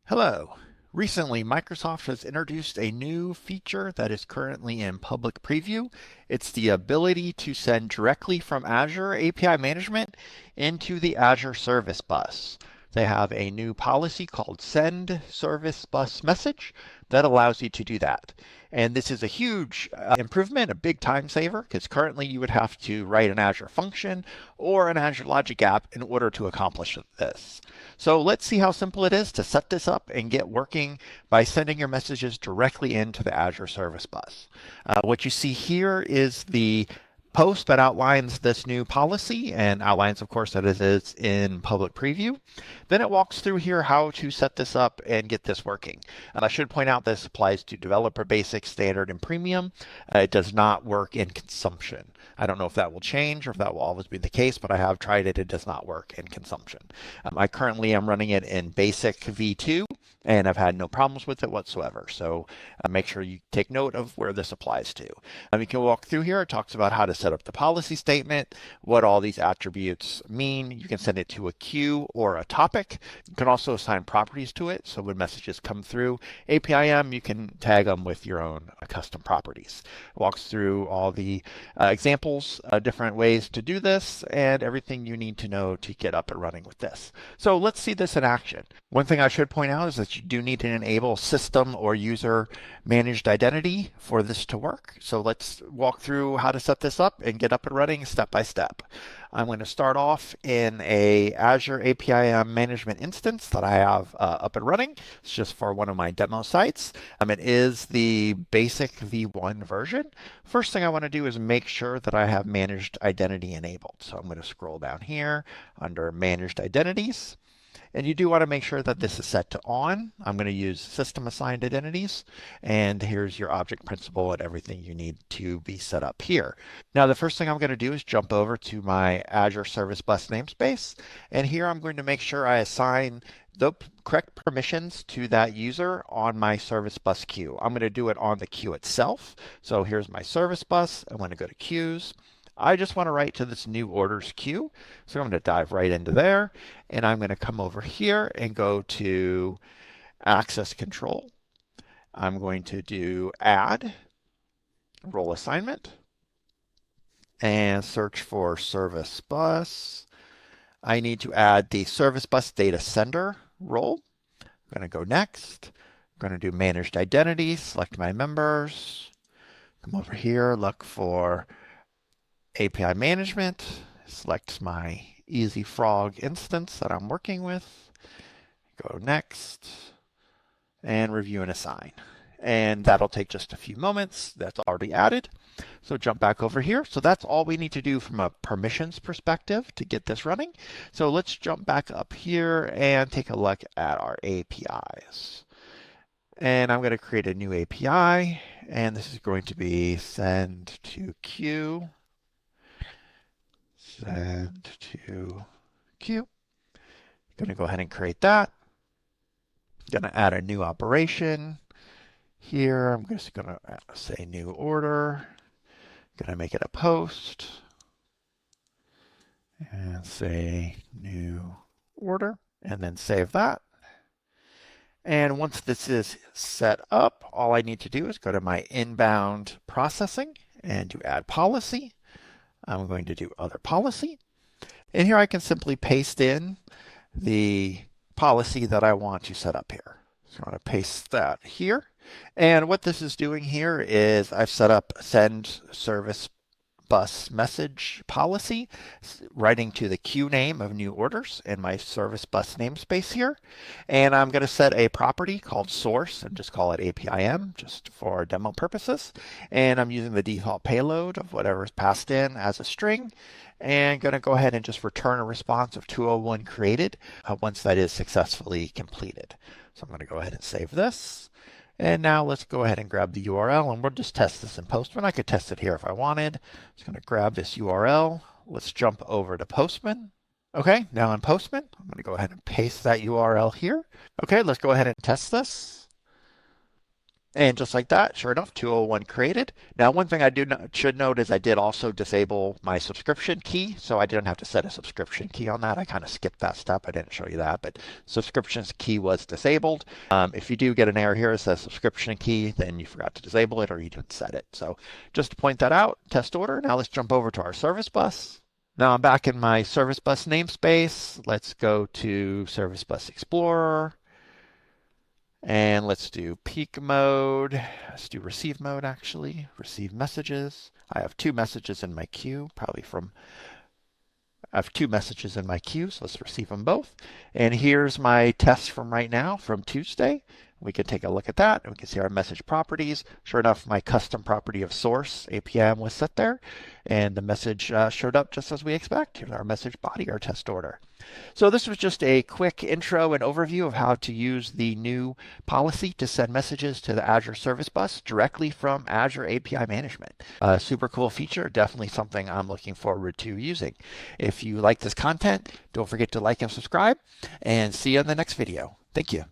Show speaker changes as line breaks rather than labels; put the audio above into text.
Hello. Recently, Microsoft has introduced a new feature that is currently in public preview. It's the ability to send directly from Azure API Management into the Azure Service Bus. They have a new policy called Send Service Bus Message that allows you to do that. And this is a huge improvement, a big time saver, because currently you would have to write an Azure function or an Azure Logic app in order to accomplish this. So let's see how simple it is to set this up and get working by sending your messages directly into the Azure Service Bus. What you see here is the post that outlines this new policy and outlines, of course, that it is in public preview. Then it walks through here how to set this up and get this working. And I should point out this applies to Developer Basic, Standard, and Premium. It does not work in consumption. I don't know if that will change or if that will always be the case, but I have tried it. It does not work in consumption. I currently am running it in Basic V2, and I've had no problems with it whatsoever. So make sure you take note of where this applies to. You can walk through here. It talks about how to set up the policy statement, what all these attributes mean. You can send it to a queue or a topic. You can also assign properties to it. So when messages come through APIM, you can tag them with your own custom properties. It walks through all the examples, different ways to do this, and everything you need to know to get up and running with this. So let's see this in action. One thing I should point out is that you do need to enable system or user managed identity for this to work. So let's walk through how to set this up and get up and running step by step. I'm going to start off in a Azure API Management instance that I have up and running. It's just for one of my demo sites. It is the basic V1 version. First thing I want to do is make sure that I have managed identity enabled. So I'm going to scroll down here under managed identities. And you do want to make sure that this is set to on. I'm going to use system assigned identities. And here's your object principal and everything you need to be set up here. Now, the first thing I'm going to do is jump over to my Azure Service Bus namespace. And here I'm going to make sure I assign the correct permissions to that user on my service bus queue. I'm going to do it on the queue itself. So here's my service bus. I want to go to queues. I just want to write to this new orders queue. So I'm going to dive right into there. And I'm going to come over here and go to access control. I'm going to do add role assignment and search for service bus. I need to add the service bus data sender role. I'm going to go next. I'm going to do managed identity, select my members, come over here, look for API Management, select my Easy Frog instance that I'm working with, go next, and review and assign. And that'll take just a few moments. That's already added. So jump back over here. So that's all we need to do from a permissions perspective to get this running. So let's jump back up here and take a look at our APIs. And I'm going to create a new API, and this is going to be send to queue. Send to queue. Going to go ahead and create that. Going to add a new operation. Here, I'm just going to say new order. Going to make it a post. And say new order. And then save that. And once this is set up, all I need to do is go to my inbound processing and do add policy. I'm going to do other policy. And here I can simply paste in the policy that I want to set up here. So I'm going to paste that here. And what this is doing here is I've set up send service bus message policy, writing to the queue name of new orders in my service bus namespace here. And I'm going to set a property called source and just call it APIM just for demo purposes. And I'm using the default payload of whatever is passed in as a string, and going to go ahead and just return a response of 201 created once that is successfully completed. So I'm going to go ahead and save this. And now let's go ahead and grab the URL, and we'll just test this in Postman. I could test it here if I wanted. Just going to grab this URL. Let's jump over to Postman. Okay, now in Postman, I'm going to go ahead and paste that URL here. Okay, let's go ahead and test this. And just like that, sure enough, 201 created. Now, one thing I should note is I did also disable my subscription key, so I didn't have to set a subscription key on that. I kind of skipped that step. I didn't show you that, but subscriptions key was disabled. If you do get an error here that says subscription key, then you forgot to disable it or you didn't set it. So just to point that out, test order. Now let's jump over to our service bus. Now I'm back in my service bus namespace. Let's go to Service Bus Explorer. And let's do peak mode. Let's do receive mode, actually. Receive messages. I have two messages in my queue, I have two messages in my queue, so let's receive them both. And here's my test from right now, from Tuesday. We can take a look at that, and we can see our message properties. Sure enough, my custom property of source, APIM, was set there, and the message showed up just as we expect. Here's our message body, our test order. So this was just a quick intro and overview of how to use the new policy to send messages to the Azure Service Bus directly from Azure API Management. A super cool feature, definitely something I'm looking forward to using. If you like this content, don't forget to like and subscribe, and see you in the next video. Thank you.